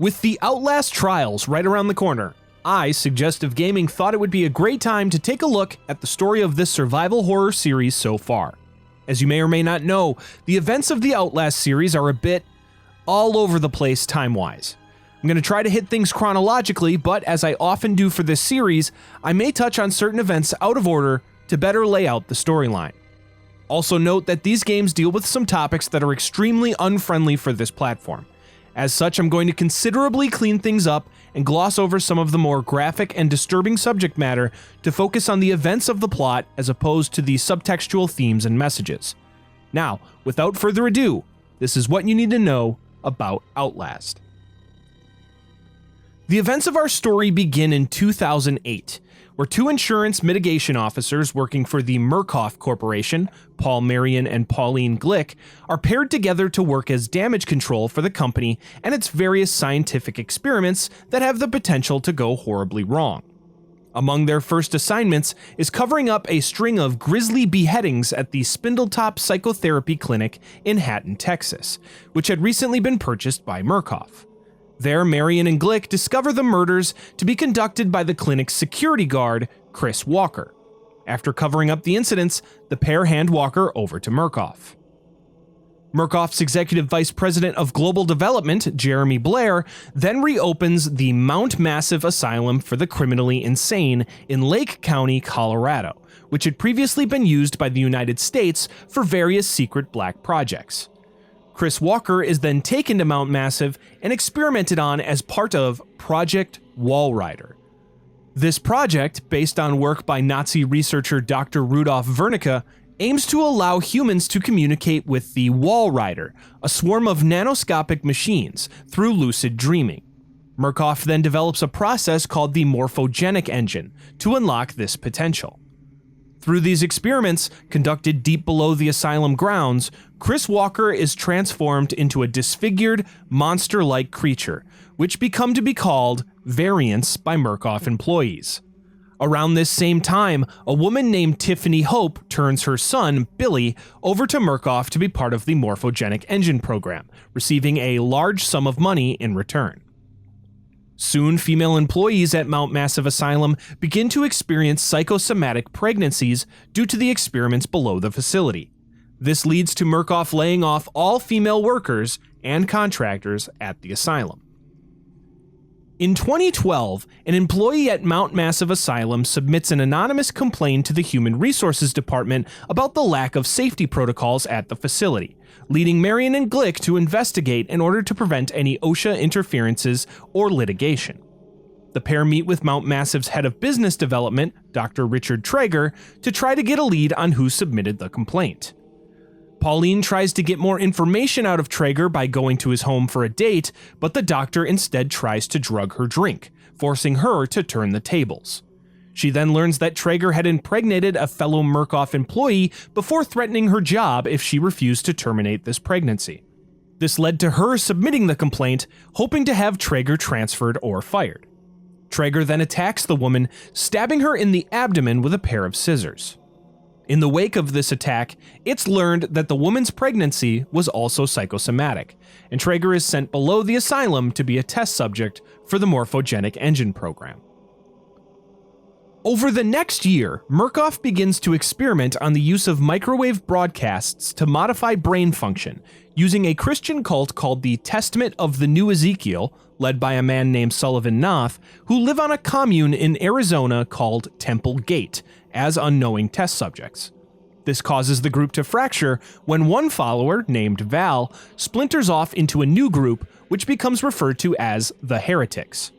With the Outlast Trials right around the corner, I, Suggestive Gaming, thought it would be a great time to take a look at the story of this survival horror series so far. As you may or may not know, the events of the Outlast series are a bit all over the place time-wise. I'm going to try to hit things chronologically, but as I often do for this series, I may touch on certain events out of order to better lay out the storyline. Also note that these games deal with some topics that are extremely unfriendly for this platform. As such, I'm going to considerably clean things up and gloss over some of the more graphic and disturbing subject matter to focus on the events of the plot as opposed to the subtextual themes and messages. Now, without further ado, this is what you need to know about Outlast. The events of our story begin in 2008, where two insurance mitigation officers working for the Murkoff Corporation, Paul Marion and Pauline Glick, are paired together to work as damage control for the company and its various scientific experiments that have the potential to go horribly wrong. Among their first assignments is covering up a string of grisly beheadings at the Spindletop Psychotherapy Clinic in Hatton, Texas, which had recently been purchased by Murkoff. There, Marion and Glick discover the murders to be conducted by the clinic's security guard, Chris Walker. After covering up the incidents, the pair hand Walker over to Murkoff. Murkoff's executive vice president of global development, Jeremy Blair, then reopens the Mount Massive Asylum for the Criminally Insane in Lake County, Colorado, which had previously been used by the United States for various secret black projects. Chris Walker is then taken to Mount Massive and experimented on as part of Project Walrider. This project, based on work by Nazi researcher Dr. Rudolf Wernicke, aims to allow humans to communicate with the Walrider, a swarm of nanoscopic machines, through lucid dreaming. Murkoff then develops a process called the morphogenic engine to unlock this potential. Through these experiments, conducted deep below the asylum grounds, Chris Walker is transformed into a disfigured, monster-like creature, which become to be called variants by Murkoff employees. Around this same time, a woman named Tiffany Hope turns her son, Billy, over to Murkoff to be part of the morphogenic engine program, receiving a large sum of money in return. Soon, female employees at Mount Massive Asylum begin to experience psychosomatic pregnancies due to the experiments below the facility. This leads to Murkoff laying off all female workers and contractors at the asylum. In 2012, an employee at Mount Massive Asylum submits an anonymous complaint to the Human Resources Department about the lack of safety protocols at the facility, leading Marion and Glick to investigate in order to prevent any OSHA interferences or litigation. The pair meet with Mount Massive's head of business development, Dr. Richard Traeger, to try to get a lead on who submitted the complaint. Pauline tries to get more information out of Traeger by going to his home for a date, but the doctor instead tries to drug her drink, forcing her to turn the tables. She then learns that Traeger had impregnated a fellow Murkoff employee before threatening her job if she refused to terminate this pregnancy. This led to her submitting the complaint, hoping to have Traeger transferred or fired. Traeger then attacks the woman, stabbing her in the abdomen with a pair of scissors. In the wake of this attack, it's learned that the woman's pregnancy was also psychosomatic, and Traeger is sent below the asylum to be a test subject for the morphogenic engine program. Over the next year, Murkoff begins to experiment on the use of microwave broadcasts to modify brain function, using a Christian cult called the Testament of the New Ezekiel, led by a man named Sullivan Noth, who live on a commune in Arizona called Temple Gate, as unknowing test subjects. This causes the group to fracture when one follower, named Val, splinters off into a new group, which becomes referred to as the Heretics.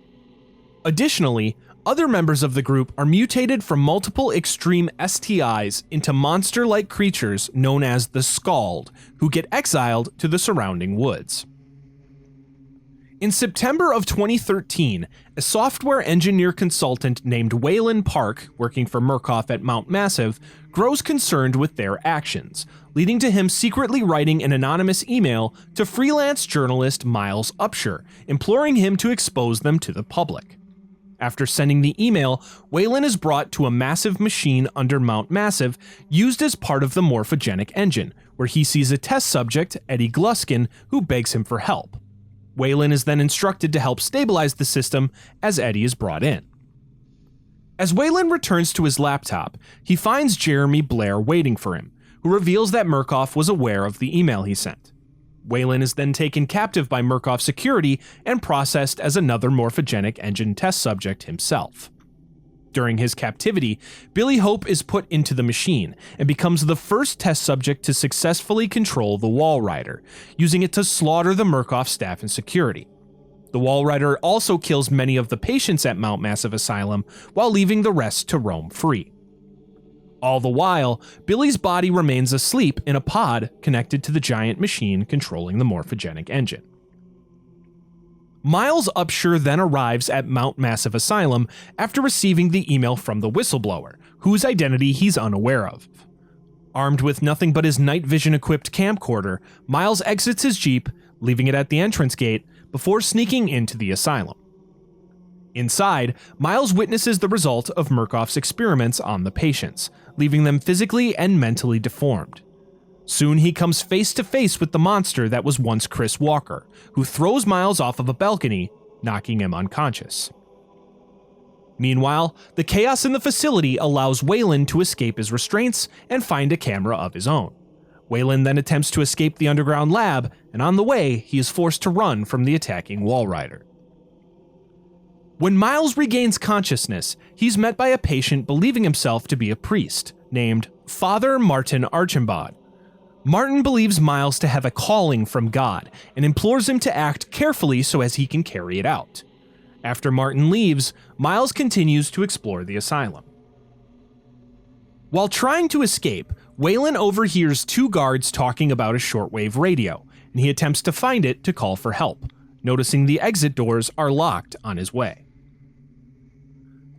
Additionally, other members of the group are mutated from multiple extreme STIs into monster-like creatures known as the Scald, who get exiled to the surrounding woods. In September of 2013, a software engineer consultant named Waylon Park, working for Murkoff at Mount Massive, grows concerned with their actions, leading to him secretly writing an anonymous email to freelance journalist Miles Upshur, imploring him to expose them to the public. After sending the email, Waylon is brought to a massive machine under Mount Massive used as part of the morphogenic engine, where he sees a test subject, Eddie Gluskin, who begs him for help. Waylon is then instructed to help stabilize the system as Eddie is brought in. As Waylon returns to his laptop, he finds Jeremy Blair waiting for him, who reveals that Murkoff was aware of the email he sent. Waylon is then taken captive by Murkoff's security and processed as another morphogenic engine test subject himself. During his captivity, Billy Hope is put into the machine and becomes the first test subject to successfully control the Wall Rider, using it to slaughter the Murkoff staff and security. The Wall Rider also kills many of the patients at Mount Massive Asylum while leaving the rest to roam free. All the while, Billy's body remains asleep in a pod connected to the giant machine controlling the morphogenic engine. Miles Upshur then arrives at Mount Massive Asylum after receiving the email from the Whistleblower, whose identity he's unaware of. Armed with nothing but his night vision-equipped camcorder, Miles exits his Jeep, leaving it at the entrance gate, before sneaking into the asylum. Inside, Miles witnesses the result of Murkoff's experiments on the patients, leaving them physically and mentally deformed. Soon he comes face to face with the monster that was once Chris Walker, who throws Miles off of a balcony, knocking him unconscious. Meanwhile, the chaos in the facility allows Waylon to escape his restraints and find a camera of his own. Waylon then attempts to escape the underground lab, and on the way, he is forced to run from the attacking Wall Rider. When Miles regains consciousness, he's met by a patient believing himself to be a priest, named Father Martin Archambaud. Martin believes Miles to have a calling from God, and implores him to act carefully so as he can carry it out. After Martin leaves, Miles continues to explore the asylum. While trying to escape, Waylon overhears two guards talking about a shortwave radio, and he attempts to find it to call for help, noticing the exit doors are locked on his way.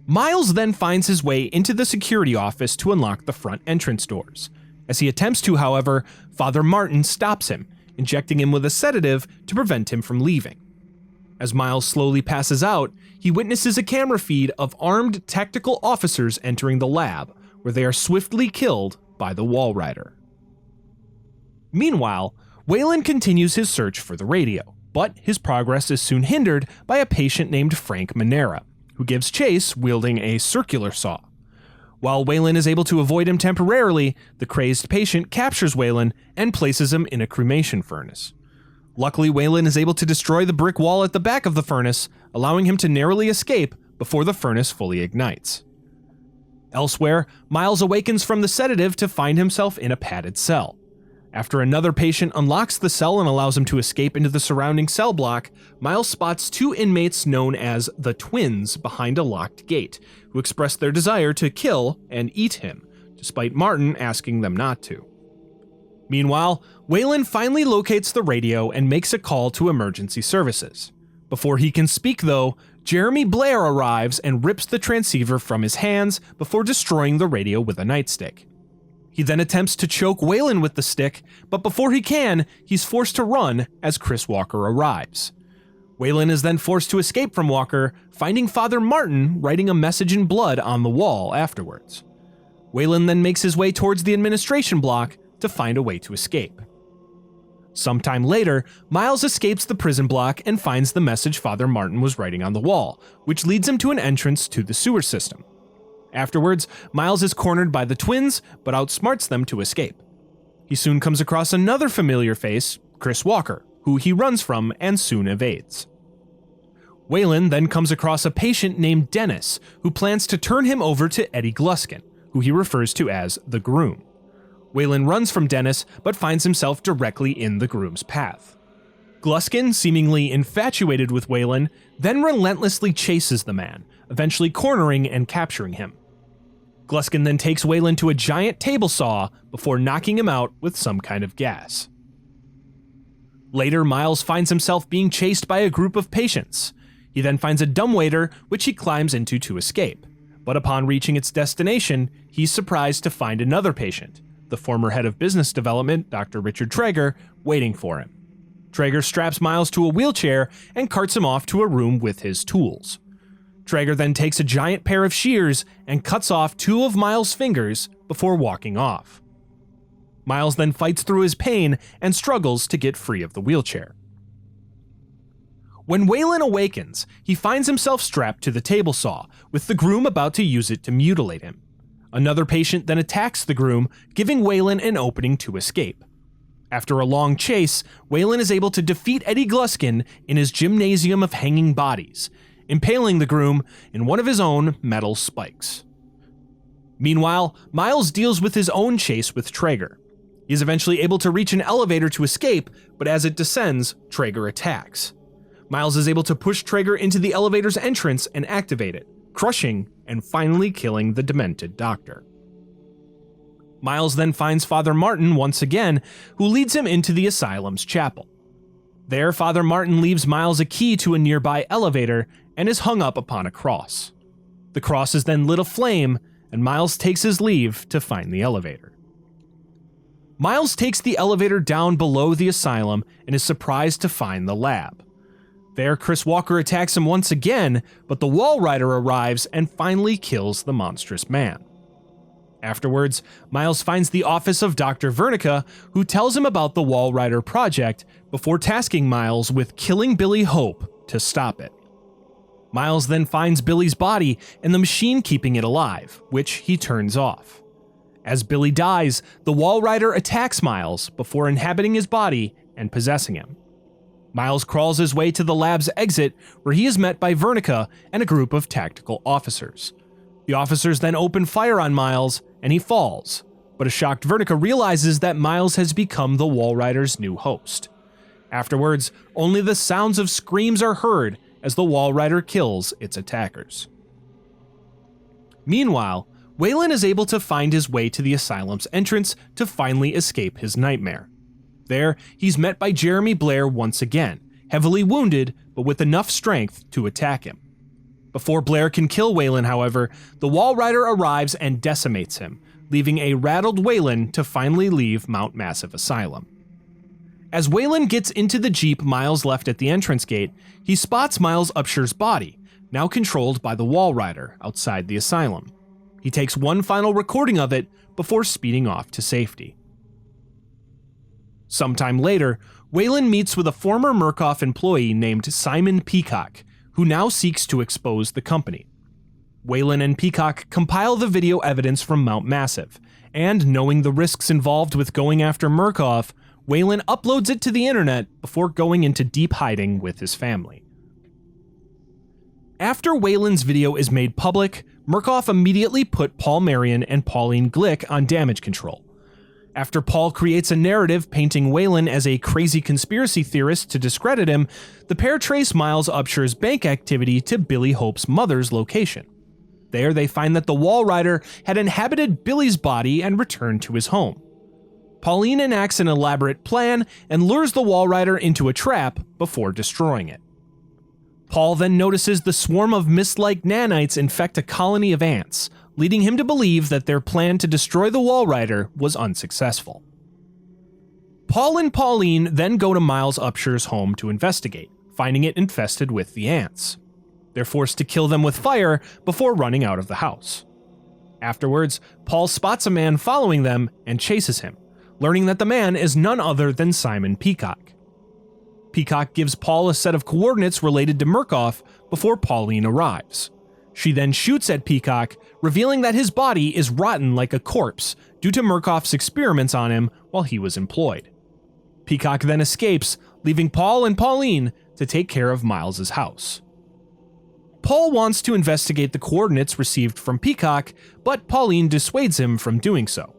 Miles then finds his way into the security office to unlock the front entrance doors. As he attempts to, however, Father Martin stops him, injecting him with a sedative to prevent him from leaving. As Miles slowly passes out, he witnesses a camera feed of armed tactical officers entering the lab, where they are swiftly killed by the Wall Rider. Meanwhile, Waylon continues his search for the radio, but his progress is soon hindered by a patient named Frank Manera, who gives chase wielding a circular saw. While Waylon is able to avoid him temporarily, the crazed patient captures Waylon and places him in a cremation furnace. Luckily, Waylon is able to destroy the brick wall at the back of the furnace, allowing him to narrowly escape before the furnace fully ignites. Elsewhere, Miles awakens from the sedative to find himself in a padded cell. After another patient unlocks the cell and allows him to escape into the surrounding cell block, Miles spots two inmates known as the Twins behind a locked gate, who express their desire to kill and eat him, despite Martin asking them not to. Meanwhile, Waylon finally locates the radio and makes a call to emergency services. Before he can speak, though, Jeremy Blair arrives and rips the transceiver from his hands before destroying the radio with a nightstick. He then attempts to choke Waylon with the stick, but before he can, he's forced to run as Chris Walker arrives. Waylon is then forced to escape from Walker, finding Father Martin writing a message in blood on the wall afterwards. Waylon then makes his way towards the administration block to find a way to escape. Sometime later, Miles escapes the prison block and finds the message Father Martin was writing on the wall, which leads him to an entrance to the sewer system. Afterwards, Miles is cornered by the Twins, but outsmarts them to escape. He soon comes across another familiar face, Chris Walker, who he runs from and soon evades. Waylon then comes across a patient named Dennis, who plans to turn him over to Eddie Gluskin, who he refers to as the Groom. Waylon runs from Dennis, but finds himself directly in the Groom's path. Gluskin, seemingly infatuated with Waylon, then relentlessly chases the man, eventually cornering and capturing him. Gluskin then takes Waylon to a giant table saw before knocking him out with some kind of gas. Later, Miles finds himself being chased by a group of patients. He then finds a dumbwaiter, which he climbs into to escape. But upon reaching its destination, he's surprised to find another patient, the former head of business development, Dr. Richard Traeger, waiting for him. Traeger straps Miles to a wheelchair and carts him off to a room with his tools. Traeger then takes a giant pair of shears and cuts off two of Miles' fingers before walking off. Miles then fights through his pain and struggles to get free of the wheelchair. When Waylon awakens, he finds himself strapped to the table saw, with the groom about to use it to mutilate him. Another patient then attacks the groom, giving Waylon an opening to escape. After a long chase, Waylon is able to defeat Eddie Gluskin in his gymnasium of hanging bodies, impaling the groom in one of his own metal spikes. Meanwhile, Miles deals with his own chase with Traeger. He is eventually able to reach an elevator to escape, but as it descends, Traeger attacks. Miles is able to push Traeger into the elevator's entrance and activate it, crushing and finally killing the demented doctor. Miles then finds Father Martin once again, who leads him into the asylum's chapel. There, Father Martin leaves Miles a key to a nearby elevator and is hung up upon a cross. The cross is then lit aflame, and Miles takes his leave to find the elevator. Miles takes the elevator down below the asylum and is surprised to find the lab. There, Chris Walker attacks him once again, but the Wall Rider arrives and finally kills the monstrous man. Afterwards, Miles finds the office of Dr. Vernica, who tells him about the Wall Rider project before tasking Miles with killing Billy Hope to stop it. Miles then finds Billy's body and the machine keeping it alive, which he turns off. As Billy dies, the Wall Rider attacks Miles before inhabiting his body and possessing him. Miles crawls his way to the lab's exit, where he is met by Vernica and a group of tactical officers. The officers then open fire on Miles, and he falls, but a shocked Vernica realizes that Miles has become the Wall Rider's new host. Afterwards, only the sounds of screams are heard as the Wall Rider kills its attackers. Meanwhile, Waylon is able to find his way to the asylum's entrance to finally escape his nightmare. There, he's met by Jeremy Blair once again, heavily wounded but with enough strength to attack him. Before Blair can kill Waylon, however, the Wall Rider arrives and decimates him, leaving a rattled Waylon to finally leave Mount Massive Asylum. As Waylon gets into the Jeep Miles left at the entrance gate, he spots Miles Upsher's body, now controlled by the Wall Rider, outside the asylum. He takes one final recording of it before speeding off to safety. Sometime later, Waylon meets with a former Murkoff employee named Simon Peacock, who now seeks to expose the company. Waylon and Peacock compile the video evidence from Mount Massive, and knowing the risks involved with going after Murkoff, Waylon uploads it to the internet before going into deep hiding with his family. After Waylon's video is made public, Murkoff immediately put Paul Marion and Pauline Glick on damage control. After Paul creates a narrative painting Waylon as a crazy conspiracy theorist to discredit him, the pair trace Miles Upsher's bank activity to Billy Hope's mother's location. There, they find that the Wall Rider had inhabited Billy's body and returned to his home. Pauline enacts an elaborate plan and lures the Wall Rider into a trap before destroying it. Paul then notices the swarm of mist-like nanites infect a colony of ants, leading him to believe that their plan to destroy the Wall Rider was unsuccessful. Paul and Pauline then go to Miles Upsher's home to investigate, finding it infested with the ants. They're forced to kill them with fire before running out of the house. Afterwards, Paul spots a man following them and chases him, learning that the man is none other than Simon Peacock. Peacock gives Paul a set of coordinates related to Murkoff before Pauline arrives. She then shoots at Peacock, revealing that his body is rotten like a corpse due to Murkoff's experiments on him while he was employed. Peacock then escapes, leaving Paul and Pauline to take care of Miles's house. Paul wants to investigate the coordinates received from Peacock, but Pauline dissuades him from doing so.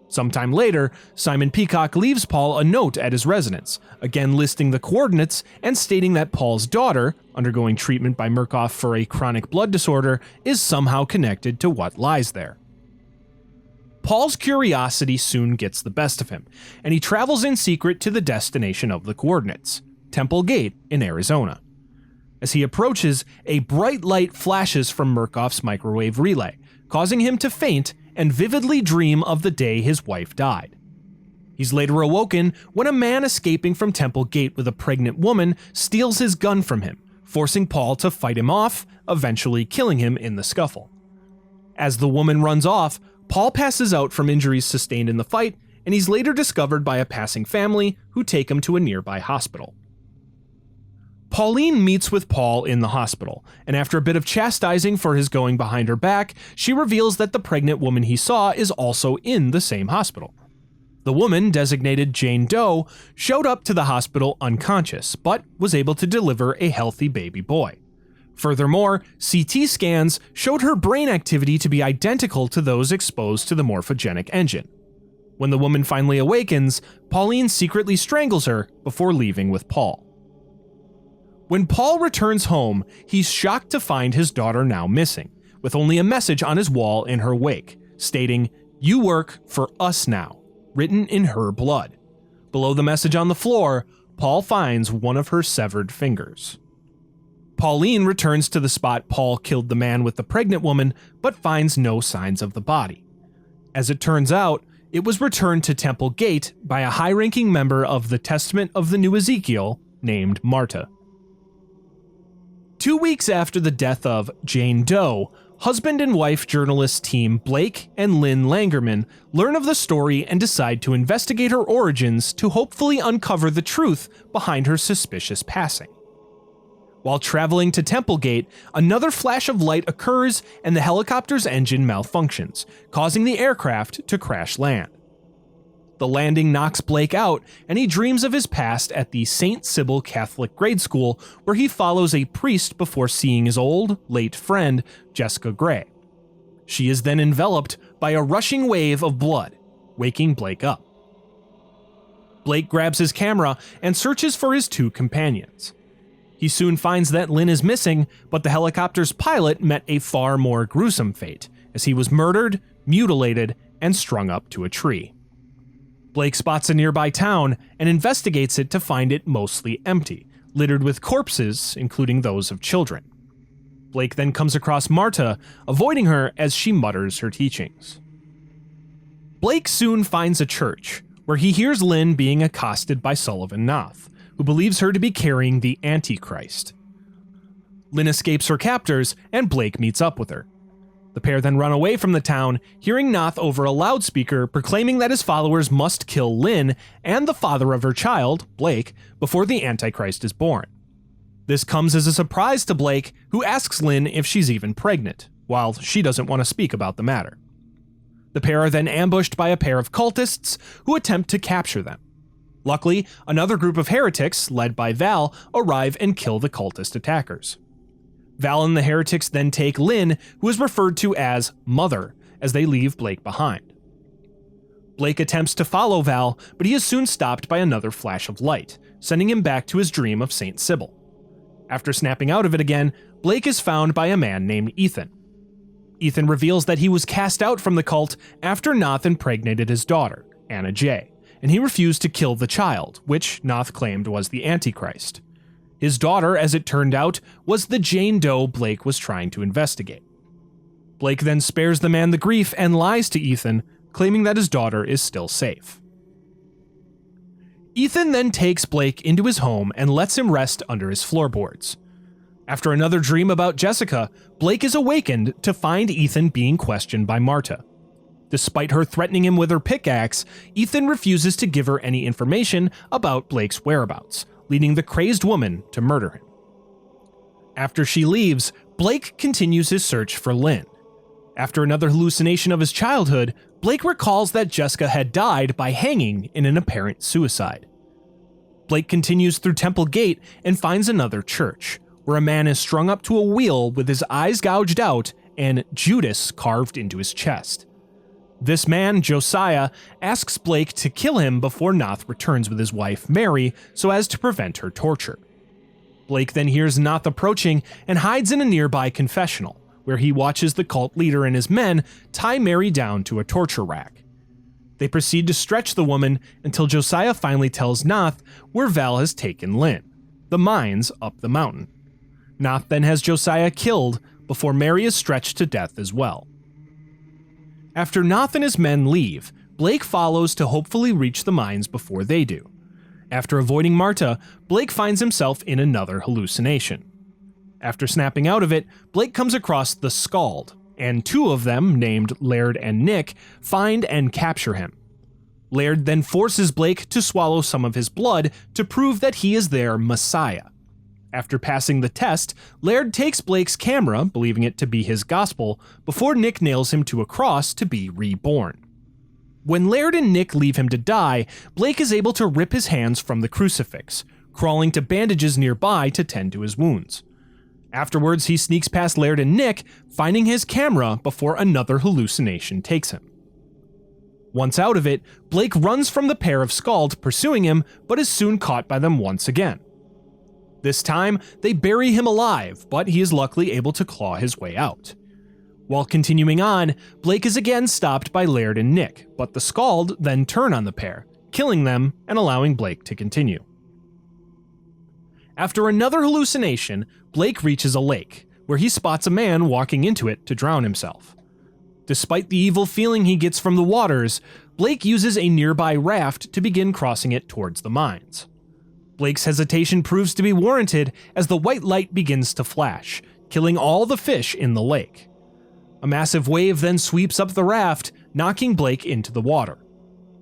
Sometime later, Simon Peacock leaves Paul a note at his residence, again listing the coordinates and stating that Paul's daughter, undergoing treatment by Murkoff for a chronic blood disorder, is somehow connected to what lies there. Paul's curiosity soon gets the best of him, and he travels in secret to the destination of the coordinates, Temple Gate in Arizona. As he approaches, a bright light flashes from Murkoff's microwave relay, causing him to faint and vividly dream of the day his wife died. He's later awoken when a man escaping from Temple Gate with a pregnant woman steals his gun from him, forcing Paul to fight him off, eventually killing him in the scuffle. As the woman runs off, Paul passes out from injuries sustained in the fight, and he's later discovered by a passing family who take him to a nearby hospital. Pauline meets with Paul in the hospital, and after a bit of chastising for his going behind her back, she reveals that the pregnant woman he saw is also in the same hospital. The woman, designated Jane Doe, showed up to the hospital unconscious, but was able to deliver a healthy baby boy. Furthermore, CT scans showed her brain activity to be identical to those exposed to the morphogenic engine. When the woman finally awakens, Pauline secretly strangles her before leaving with Paul. When Paul returns home, he's shocked to find his daughter now missing, with only a message on his wall in her wake, stating, "You work for us now," written in her blood. Below the message on the floor, Paul finds one of her severed fingers. Pauline returns to the spot Paul killed the man with the pregnant woman, but finds no signs of the body. As it turns out, it was returned to Temple Gate by a high-ranking member of the Testament of the New Ezekiel named Marta. 2 weeks after the death of Jane Doe, husband and wife journalist team Blake and Lynn Langerman learn of the story and decide to investigate her origins to hopefully uncover the truth behind her suspicious passing. While traveling to Templegate, another flash of light occurs and the helicopter's engine malfunctions, causing the aircraft to crash land. The landing knocks Blake out, and he dreams of his past at the St. Sybil Catholic grade school, where he follows a priest before seeing his old, late friend, Jessica Gray. She is then enveloped by a rushing wave of blood, waking Blake up. Blake grabs his camera and searches for his two companions. He soon finds that Lynn is missing, but the helicopter's pilot met a far more gruesome fate, as he was murdered, mutilated, and strung up to a tree. Blake spots a nearby town and investigates it to find it mostly empty, littered with corpses, including those of children. Blake then comes across Marta, avoiding her as she mutters her teachings. Blake soon finds a church, where he hears Lynn being accosted by Sullivan Noth, who believes her to be carrying the Antichrist. Lynn escapes her captors, and Blake meets up with her. The pair then run away from the town, hearing Noth over a loudspeaker proclaiming that his followers must kill Lynn and the father of her child, Blake, before the Antichrist is born. This comes as a surprise to Blake, who asks Lynn if she's even pregnant, while she doesn't want to speak about the matter. The pair are then ambushed by a pair of cultists who attempt to capture them. Luckily, another group of heretics, led by Val, arrive and kill the cultist attackers. Val and the heretics then take Lynn, who is referred to as Mother, as they leave Blake behind. Blake attempts to follow Val, but he is soon stopped by another flash of light, sending him back to his dream of St. Sybil. After snapping out of it again, Blake is found by a man named Ethan. Ethan reveals that he was cast out from the cult after Noth impregnated his daughter, Anna J., and he refused to kill the child, which Noth claimed was the Antichrist. His daughter, as it turned out, was the Jane Doe Blake was trying to investigate. Blake then spares the man the grief and lies to Ethan, claiming that his daughter is still safe. Ethan then takes Blake into his home and lets him rest under his floorboards. After another dream about Jessica, Blake is awakened to find Ethan being questioned by Marta. Despite her threatening him with her pickaxe, Ethan refuses to give her any information about Blake's whereabouts, leading the crazed woman to murder him. After she leaves, Blake continues his search for Lynn. After another hallucination of his childhood, Blake recalls that Jessica had died by hanging in an apparent suicide. Blake continues through Temple Gate and finds another church, where a man is strung up to a wheel with his eyes gouged out and Judas carved into his chest. This man, Josiah, asks Blake to kill him before Noth returns with his wife, Mary, so as to prevent her torture. Blake then hears Noth approaching and hides in a nearby confessional, where he watches the cult leader and his men tie Mary down to a torture rack. They proceed to stretch the woman until Josiah finally tells Noth where Val has taken Lynn, the mines up the mountain. Noth then has Josiah killed before Mary is stretched to death as well. After Noth and his men leave, Blake follows to hopefully reach the mines before they do. After avoiding Marta, Blake finds himself in another hallucination. After snapping out of it, Blake comes across the Scald, and two of them, named Laird and Nick, find and capture him. Laird then forces Blake to swallow some of his blood to prove that he is their Messiah. After passing the test, Laird takes Blake's camera, believing it to be his gospel, before Nick nails him to a cross to be reborn. When Laird and Nick leave him to die, Blake is able to rip his hands from the crucifix, crawling to bandages nearby to tend to his wounds. Afterwards, he sneaks past Laird and Nick, finding his camera before another hallucination takes him. Once out of it, Blake runs from the pair of Skald pursuing him, but is soon caught by them once again. This time, they bury him alive, but he is luckily able to claw his way out. While continuing on, Blake is again stopped by Laird and Nick, but the Skald then turn on the pair, killing them and allowing Blake to continue. After another hallucination, Blake reaches a lake, where he spots a man walking into it to drown himself. Despite the evil feeling he gets from the waters, Blake uses a nearby raft to begin crossing it towards the mines. Blake's hesitation proves to be warranted as the white light begins to flash, killing all the fish in the lake. A massive wave then sweeps up the raft, knocking Blake into the water.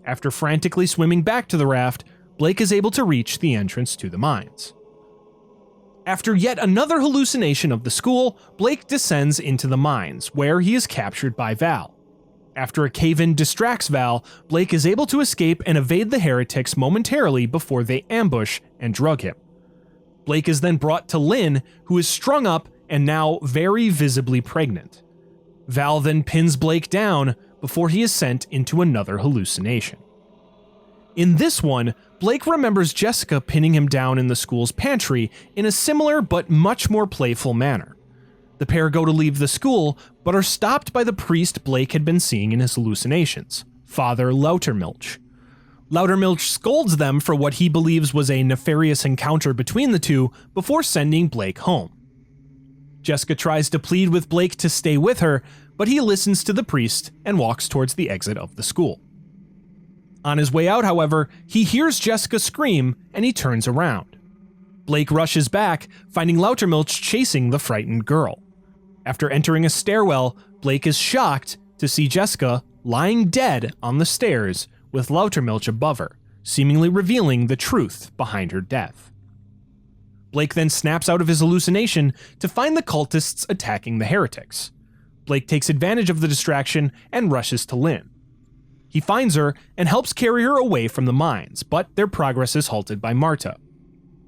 After frantically swimming back to the raft, Blake is able to reach the entrance to the mines. After yet another hallucination of the school, Blake descends into the mines, where he is captured by Val. After a cave-in distracts Val, Blake is able to escape and evade the heretics momentarily before they ambush and drug him. Blake is then brought to Lynn, who is strung up and now very visibly pregnant. Val then pins Blake down before he is sent into another hallucination. In this one, Blake remembers Jessica pinning him down in the school's pantry in a similar but much more playful manner. The pair go to leave the school, but are stopped by the priest Blake had been seeing in his hallucinations, Father Loutermilch. Loutermilch scolds them for what he believes was a nefarious encounter between the two before sending Blake home. Jessica tries to plead with Blake to stay with her, but he listens to the priest and walks towards the exit of the school. On his way out, however, he hears Jessica scream and he turns around. Blake rushes back, finding Loutermilch chasing the frightened girl. After entering a stairwell, Blake is shocked to see Jessica lying dead on the stairs with Loutermilch above her, seemingly revealing the truth behind her death. Blake then snaps out of his hallucination to find the cultists attacking the heretics. Blake takes advantage of the distraction and rushes to Lynn. He finds her and helps carry her away from the mines, but their progress is halted by Marta.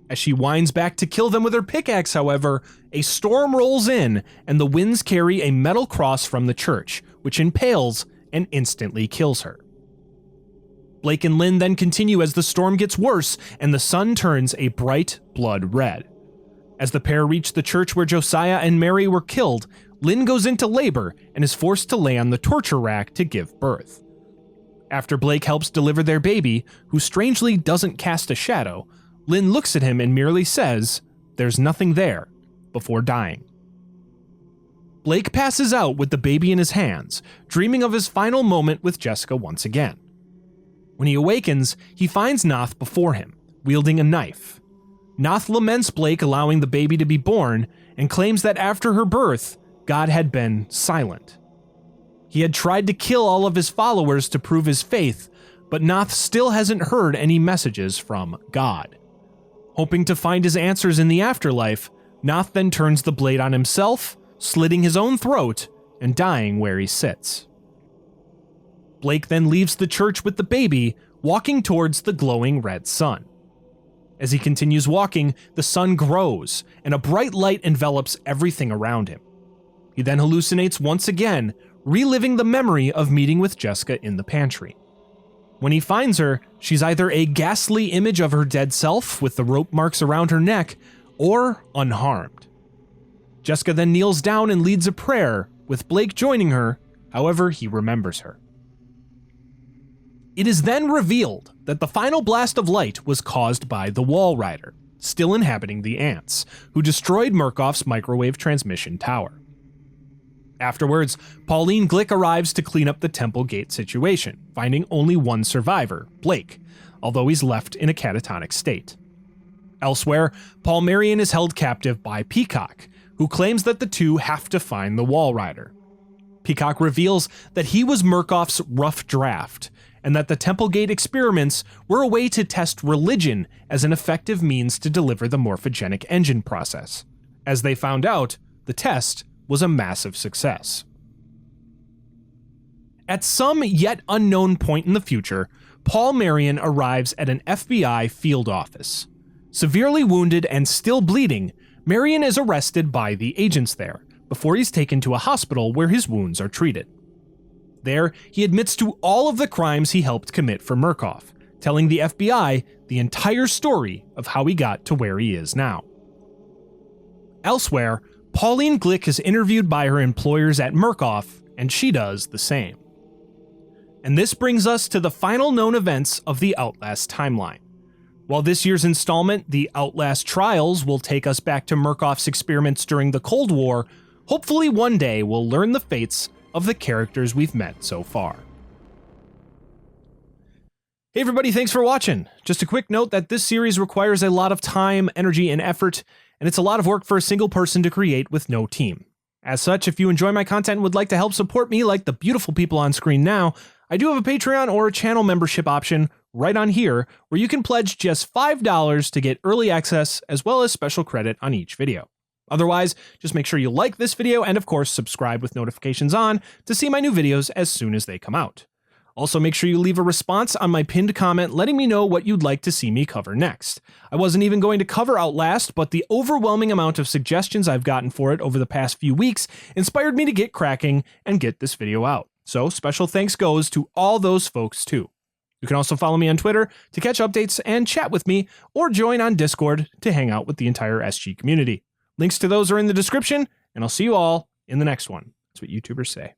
As she winds back to kill them with her pickaxe, however, a storm rolls in and the winds carry a metal cross from the church, which impales and instantly kills her. Blake and Lynn then continue as the storm gets worse and the sun turns a bright blood red. As the pair reach the church where Josiah and Mary were killed, Lynn goes into labor and is forced to lay on the torture rack to give birth. After Blake helps deliver their baby, who strangely doesn't cast a shadow, Lynn looks at him and merely says, "There's nothing there," before dying. Blake passes out with the baby in his hands, dreaming of his final moment with Jessica once again. When he awakens, he finds Noth before him, wielding a knife. Noth laments Blake allowing the baby to be born and claims that after her birth, God had been silent. He had tried to kill all of his followers to prove his faith, but Noth still hasn't heard any messages from God. Hoping to find his answers in the afterlife, Noth then turns the blade on himself, slitting his own throat and dying where he sits. Blake then leaves the church with the baby, walking towards the glowing red sun. As he continues walking, the sun grows, and a bright light envelops everything around him. He then hallucinates once again, reliving the memory of meeting with Jessica in the pantry. When he finds her, she's either a ghastly image of her dead self with the rope marks around her neck, or unharmed. Jessica then kneels down and leads a prayer, with Blake joining her, however he remembers her. It is then revealed that the final blast of light was caused by the Wall Rider, still inhabiting the ants, who destroyed Murkoff's microwave transmission tower. Afterwards, Pauline Glick arrives to clean up the Temple Gate situation, finding only one survivor, Blake, although he's left in a catatonic state. Elsewhere, Paul Marion is held captive by Peacock, who claims that the two have to find the Wall Rider. Peacock reveals that he was Murkoff's rough draft, and that the Templegate experiments were a way to test religion as an effective means to deliver the morphogenic engine process. As they found out, the test was a massive success. At some yet unknown point in the future, Paul Marion arrives at an FBI field office. Severely wounded and still bleeding, Marion is arrested by the agents there, before he's taken to a hospital where his wounds are treated. There, he admits to all of the crimes he helped commit for Murkoff, telling the FBI the entire story of how he got to where he is now. Elsewhere, Pauline Glick is interviewed by her employers at Murkoff, and she does the same. And this brings us to the final known events of the Outlast timeline. While this year's installment, the Outlast Trials, will take us back to Murkoff's experiments during the Cold War, hopefully one day we'll learn the fates of the characters we've met so far. Hey everybody, thanks for watching. Just a quick note that this series requires a lot of time, energy, and effort, and it's a lot of work for a single person to create with no team. As such, if you enjoy my content and would like to help support me like the beautiful people on screen now, I do have a Patreon or a channel membership option right on here where you can pledge just $5 to get early access as well as special credit on each video. Otherwise, just make sure you like this video and of course subscribe with notifications on to see my new videos as soon as they come out. Also, make sure you leave a response on my pinned comment letting me know what you'd like to see me cover next. I wasn't even going to cover Outlast, but the overwhelming amount of suggestions I've gotten for it over the past few weeks inspired me to get cracking and get this video out. So special thanks goes to all those folks too. You can also follow me on Twitter to catch updates and chat with me, or join on Discord to hang out with the entire SG community. Links to those are in the description, and I'll see you all in the next one. That's what YouTubers say.